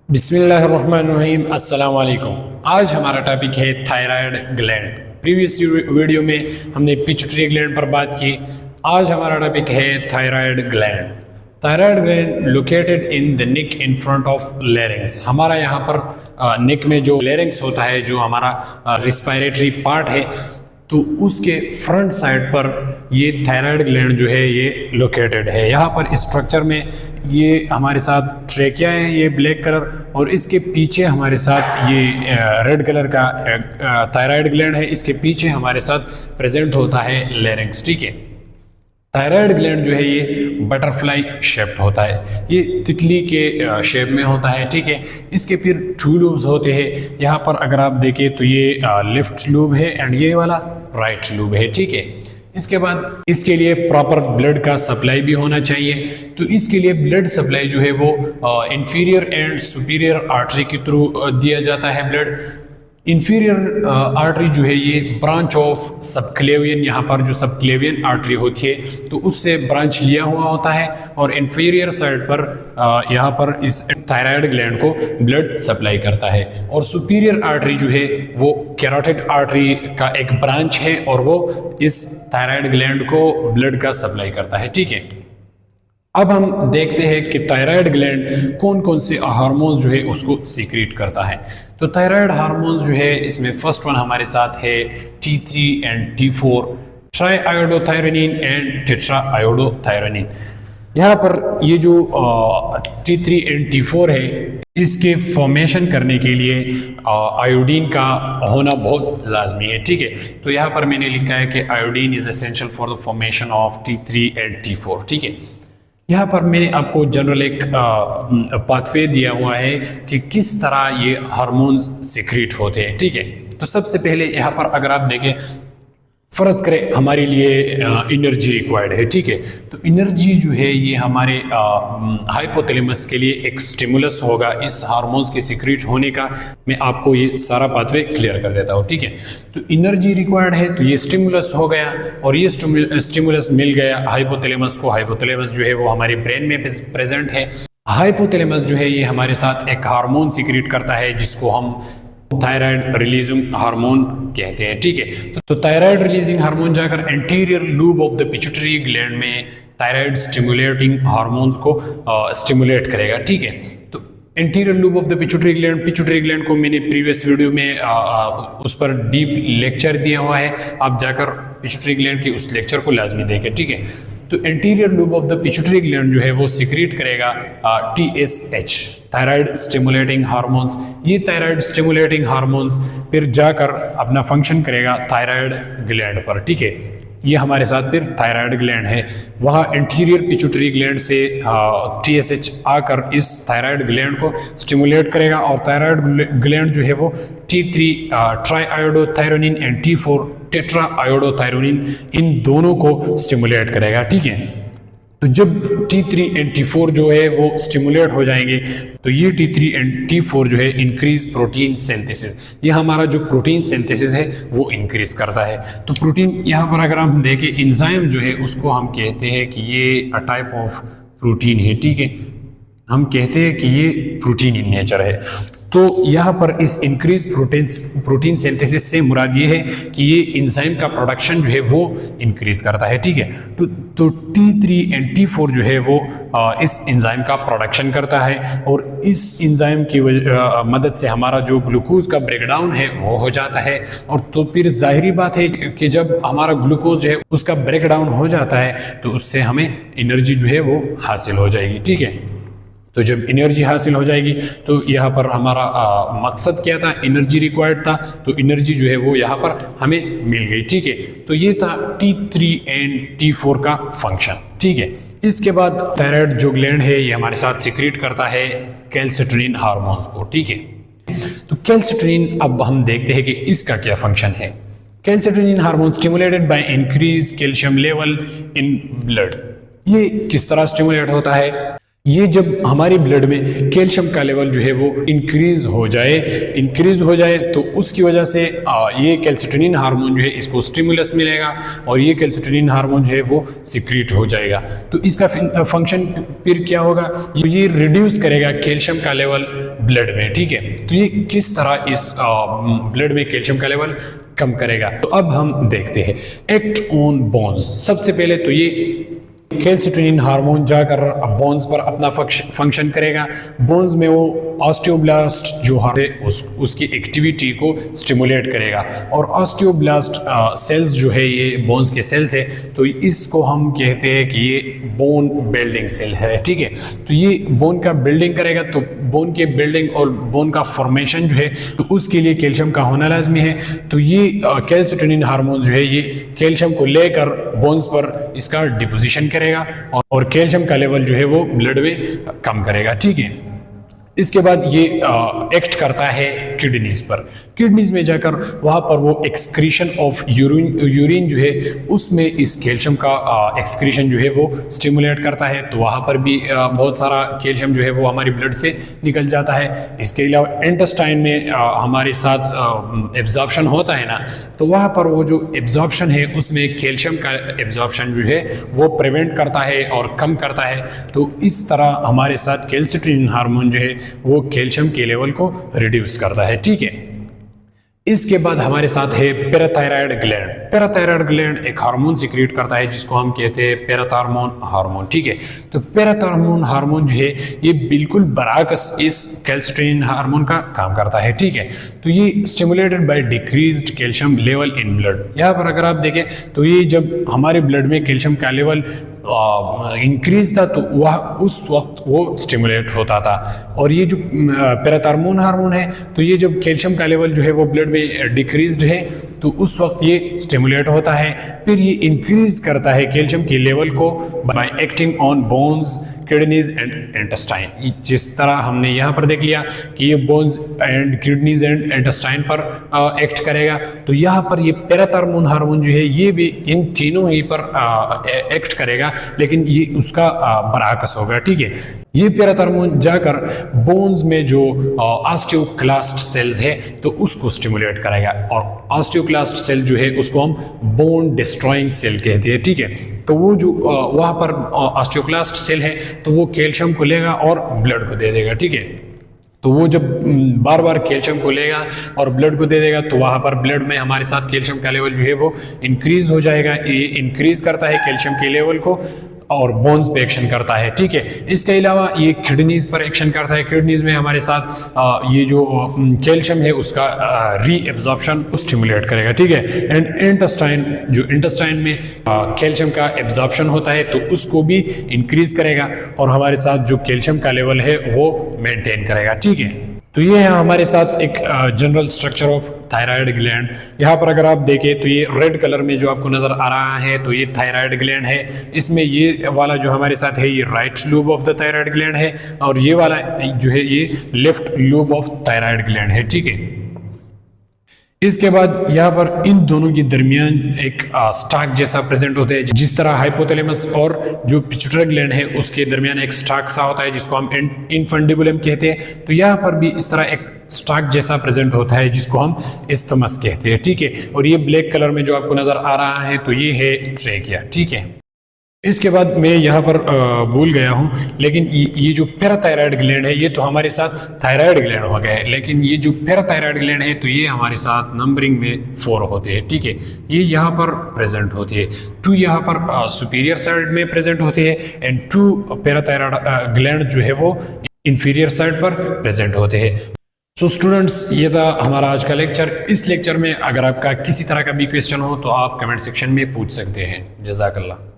बिस्मिल्लाहिर्रहमानिर्रहीम, अस्सलाम वालेकुम। आज हमारा टॉपिक है थायराइड ग्लैंड। प्रीवियस वीडियो में हमने पिट्यूटरी ग्लैंड पर बात की। आज हमारा टॉपिक है thyroid gland. Thyroid gland located in the neck in front of लैरिंग्स। हमारा यहाँ पर नेक में जो लैरिंग्स होता है, जो हमारा रिस्पायरेटरी पार्ट है, तो उसके फ्रंट साइड पर ये थायराइड ग्लैंड जो है ये लोकेटेड है। यहाँ पर इस स्ट्रक्चर में ये हमारे साथ ट्रेकिया है, ये ब्लैक कलर, और इसके पीछे हमारे साथ ये रेड कलर का थायराइड ग्लैंड है। इसके पीछे हमारे साथ प्रेजेंट होता है लैरिंग्स। ठीक है, थायराइड ग्लैंड जो है ये बटरफ्लाई शेप्ड होता है, ये तितली के शेप में होता है। ठीक है, इसके फिर 2 लूब्स होते हैं। यहाँ पर अगर आप देखें तो ये लेफ्ट लूब है एंड ये वाला राइट लूब है। ठीक है, इसके बाद इसके लिए प्रॉपर ब्लड का सप्लाई भी होना चाहिए। तो इसके लिए ब्लड सप्लाई जो है वो इंफीरियर एंड सुपीरियर आर्टरी के थ्रू दिया जाता है ब्लड। इंफीरियर आर्टरी जो है ये ब्रांच ऑफ सबक्लेवियन, यहाँ पर जो सबक्लेवियन आर्टरी होती है तो उससे ब्रांच लिया हुआ होता है, और इंफीरियर साइड पर यहाँ पर इस थायराइड ग्लैंड को ब्लड सप्लाई करता है। और सुपीरियर आर्टरी जो है वो कैरोटिड आर्टरी का एक ब्रांच है, और वो इस थायराइड ग्लैंड को ब्लड का सप्लाई करता है। ठीक है, अब हम देखते हैं कि थायराइड ग्लैंड कौन कौन से हार्मोन्स जो है उसको सीक्रेट करता है। तो थायराइड हार्मोन्स जो है इसमें फर्स्ट वन हमारे साथ है T3 and T4, triiodothyronine and tetraiodothyronine. यहाँ पर ये जो T3 एंड T4 है, इसके फॉर्मेशन करने के लिए आयोडीन का होना बहुत लाजमी है। ठीक है, तो यहाँ पर मैंने लिखा है कि iodine is essential for the formation of T3 and T4। ठीक है, यहाँ पर मैंने आपको जनरल एक पाथवे दिया हुआ है कि किस तरह ये हार्मोन्स सीक्रेट होते हैं। ठीक है, तो सबसे पहले यहाँ पर अगर आप देखें, फर्ज करें हमारे लिए एनर्जी रिक्वायर्ड है। ठीक है, तो एनर्जी जो है ये हमारे हाइपोथैलेमस के लिए एक स्टिमुलस होगा इस हार्मोन्स के सीक्रेट होने का। मैं आपको ये सारा पाथवे क्लियर कर देता हूँ। ठीक है, तो एनर्जी रिक्वायर्ड है तो ये स्टिमुलस हो गया, और ये स्टिमुलस मिल गया हाइपोथैलेमस को। हाइपोथैलेमस जो है वो हमारे ब्रेन में प्रेजेंट है। हाइपोथैलेमस जो है ये हमारे साथ एक हार्मोन सीक्रेट करता है जिसको हम थायराइड रिलीजिंग हार्मोन कहते हैं। ठीक है, तो थायराइड रिलीजिंग हार्मोन जाकर anterior lube of the pituitary gland में थायराइड स्टिमुलेटिंग हार्मोन्स को स्टिमुलेट करेगा। ठीक है, तो anterior lube of the pituitary gland को मैंने प्रीवियस वीडियो में उस पर डीप लेक्चर दिया हुआ है, आप जाकर पिट्यूटरी ग्लैंड के उस लेक्चर को लाजमी देखें। ठीक है, तो anterior lube of the pituitary gland जो है वो सीक्रेट करेगा TSH, थायराइड स्टिमुलेटिंग हार्मोन्स। ये थायराइड स्टिमुलेटिंग हार्मोन्स फिर जाकर अपना फंक्शन करेगा थायराइड ग्लैंड पर। ठीक है, ये हमारे साथ फिर थायराइड ग्लैंड है, वहाँ एंटीरियर पिट्यूटरी ग्लैंड से TSH आकर इस थायराइड ग्लैंड को स्टिमुलेट करेगा, और थायराइड ग्लैंड जो है वो T3 triiodothyronine and T4 tetraiodothyronine, इन दोनों को स्टिमुलेट करेगा। ठीक है, तो जब T3 एंड T4 जो है वो स्टिमुलेट हो जाएंगे तो ये T3 एंड T4 जो है इंक्रीज प्रोटीन सिंथेसिस, ये हमारा जो प्रोटीन सिंथेसिस है वो इंक्रीज करता है। तो प्रोटीन यहाँ पर अगर हम देखें, एंजाइम जो है उसको हम कहते हैं कि ये अ टाइप ऑफ प्रोटीन है। ठीक है, हम कहते हैं कि ये प्रोटीन इन नेचर है। तो यहाँ पर इस इंक्रीज प्रोटीन सिंथेसिस से मुराद ये है कि ये एंजाइम का प्रोडक्शन जो है वो इंक्रीज करता है। ठीक है, तो T3 एंड T4 जो है वो इस एंजाइम का प्रोडक्शन करता है, और इस एंजाइम की मदद से हमारा जो ग्लूकोज का ब्रेकडाउन है वो हो जाता है। और तो फिर जाहिरी बात है कि जब हमारा ग्लूकोज जो है उसका ब्रेकडाउन हो जाता है तो उससे हमें एनर्जी जो है वो हासिल हो जाएगी। ठीक है, तो जब एनर्जी हासिल हो जाएगी तो यहाँ पर हमारा मकसद क्या था, एनर्जी रिक्वायर्ड था, तो एनर्जी जो है वो यहाँ पर हमें मिल गई। ठीक है, तो ये था T3 एंड T4 का फंक्शन। ठीक है, इसके बाद थायराइड जो ग्लैंड है ये हमारे साथ सीक्रेट करता है कैल्सिट्रोनिन हार्मोन्स को। ठीक है, तो कैल्सिट्रोनिन, अब हम देखते हैं कि इसका क्या फंक्शन है। Calcitonin hormone stimulated by increase calcium level in blood. ये किस तरह स्टिमुलेट होता है, ये जब हमारी ब्लड में कैल्शियम का लेवल जो है वो इंक्रीज हो जाए तो उसकी वजह से ये कैल्सिटोनिन हार्मोन जो है इसको स्टिमुलस मिलेगा और ये कैल्सिटोनिन हार्मोन जो है वो सिक्रीट हो जाएगा। तो इसका फंक्शन फिर क्या होगा, ये रिड्यूस करेगा कैल्शियम का लेवल ब्लड में, ठीक है। तो ये किस तरह इस ब्लड में कैल्शियम का लेवल कम करेगा, तो अब हम देखते हैं। एक्ट ऑन बोन्स, सबसे पहले तो ये कैल्सिटोनिन हार्मोन जाकर बोन्स पर अपना फंक्शन करेगा। बोन्स में वो ऑस्टियोब्लास्ट जो है उसकी एक्टिविटी को स्टिमुलेट करेगा और ऑस्टियोब्लास्ट सेल्स जो है ये बोन्स के सेल्स है, तो इसको हम कहते हैं कि ये बोन बिल्डिंग सेल है, ठीक है। तो ये बोन का बिल्डिंग करेगा, तो बोन के बिल्डिंग और बोन का फॉर्मेशन जो है तो उसके लिए कैल्शियम का होना लाजमी है। तो ये कैल्सिटोनिन हार्मोन जो है ये कैल्शियम को लेकर बोन्स पर इसका डिपोजिशन करेगा और कैल्शियम का लेवल जो है वो ब्लड में कम करेगा, ठीक है। इसके बाद ये एक्ट करता है किडनीज पर। किडनीज में जाकर वहाँ पर वो एक्सक्रीशन ऑफ यूरिन जो है उसमें इस कैल्शियम का एक्सक्रीशन जो है वो स्टिमुलेट करता है, तो वहाँ पर भी बहुत सारा कैल्शियम जो है वो हमारी ब्लड से निकल जाता है। इसके अलावा इंटेस्टाइन में हमारे साथ एब्जॉर्प्शन होता है ना, तो वहाँ पर वो जो एब्जॉर्प्शन है उसमें कैल्शियम का एब्जॉर्प्शन जो है वो प्रिवेंट करता है और कम करता है। तो इस तरह हमारे साथ कैल्सिटोनिन हार्मोन जो है वो कैल्शियम के लेवल को रिड्यूस करता है, ठीक है। इसके बाद हमारे साथ है पैराथायराइड ग्लैंड। पैराथायराइड ग्लैंड एक हार्मोन सिक्रीट करता है जिसको हम कहते हैं पैराथार्मोन हार्मोन, ठीक है। तो पैराथार्मोन हार्मोन जो है ये बिल्कुल बराकस इस कैल्सिटोनिन हार्मोन का काम करता है, ठीक है। तो ये stimulated by decreased calcium level in blood. यहाँ पर अगर आप देखें तो ये जब हमारे ब्लड में कैल्शियम का लेवल इंक्रीज था तो वह उस वक्त वो स्टिमुलेट होता था। और ये जो पैराथार्मोन हार्मोन है तो ये जब कैल्शियम का लेवल जो है वो ब्लड में डिक्रीज्ड है तो उस वक्त ये स्टिमुलेट होता है। फिर ये इंक्रीज करता है कैल्शियम के लेवल को bye acting on bones, kidneys and intestine. जिस तरह हमने यहाँ पर देख लिया कि ये bones and kidneys and intestine पर एक्ट करेगा, तो यहाँ पर ये पैराथार्मोन हार्मोन जो है ये भी इन तीनों ही पर एक्ट करेगा, लेकिन ये उसका बराकस होगा, ठीक है। ये पैराथार्मोन जाकर बोन्स में जो ऑस्टियोक्लास्ट सेल्स है तो उसको स्टिमुलेट करेगा और ऑस्टियोक्लास्ट सेल जो है उसको हम बोन डिस्ट्रॉइंग सेल कहते हैं, ठीक है। तो वो जो वहाँ पर ऑस्टियोक्लास्ट सेल है तो वो कैल्शियम को लेगा और ब्लड को दे देगा, ठीक है। तो वो जब बार बार कैल्शियम को लेगा और ब्लड को दे देगा तो वहाँ पर ब्लड में हमारे साथ कैल्शियम का लेवल जो है वो इंक्रीज हो जाएगा। ये इंक्रीज करता है कैल्शियम के लेवल को और बोन्स पे एक्शन करता है, ठीक है। इसके अलावा ये किडनीज पर एक्शन करता है। किडनीज में हमारे साथ ये जो कैल्शियम है उसका रीएब्जॉर्प्शन स्टिमुलेट करेगा, ठीक है। एंड इंटेस्टाइन, जो इंटेस्टाइन में कैल्शियम का एब्जॉर्प्शन होता है तो उसको भी इंक्रीज करेगा और हमारे साथ जो कैल्शियम का लेवल है वो मेंटेन करेगा, ठीक है। तो ये है हमारे साथ एक general structure of thyroid gland. यहाँ पर अगर आप देखें तो ये रेड कलर में जो आपको नजर आ रहा है तो ये थायराइड ग्लैंड है। इसमें ये वाला जो हमारे साथ है ये right lube of the thyroid gland है और ये वाला जो है ये left lube of thyroid gland है, ठीक है। इसके बाद यहाँ पर इन दोनों के दरमियान एक स्टाक जैसा प्रेजेंट होता है। जिस तरह हाइपोथैलेमस और जो पिट्यूटरी ग्लैंड है उसके दरमियान एक स्टाक सा होता है जिसको हम इन्फंडिबुलम कहते हैं, तो यहाँ पर भी इस तरह एक स्टाक जैसा प्रेजेंट होता है जिसको हम इस्थमस कहते हैं, ठीक है। और ये ब्लैक कलर में जो आपको नजर आ रहा है तो ये है ट्रेकिया, ठीक है। इसके बाद मैं यहाँ पर भूल गया हूँ, लेकिन ये जो पैराथायराइड ग्लैंड है ये तो हमारे साथ थायराइड ग्लैंड हो गया है, लेकिन ये जो पैराथायराइड ग्लैंड है तो ये हमारे साथ नंबरिंग में 4 होते हैं, ठीक है। ये यहाँ पर प्रेजेंट होती है, 2 यहाँ पर सुपीरियर साइड में प्रेजेंट होती है एंड 2 पैराथायराइड ग्लैंड जो है वो इंफीरियर साइड पर प्रेजेंट होते हैं। सो स्टूडेंट्स, ये था हमारा आज का लेक्चर। इस लेक्चर में अगर आपका किसी तरह का भी क्वेश्चन हो तो आप कमेंट सेक्शन में पूछ सकते हैं। जज़ाकल्लाह।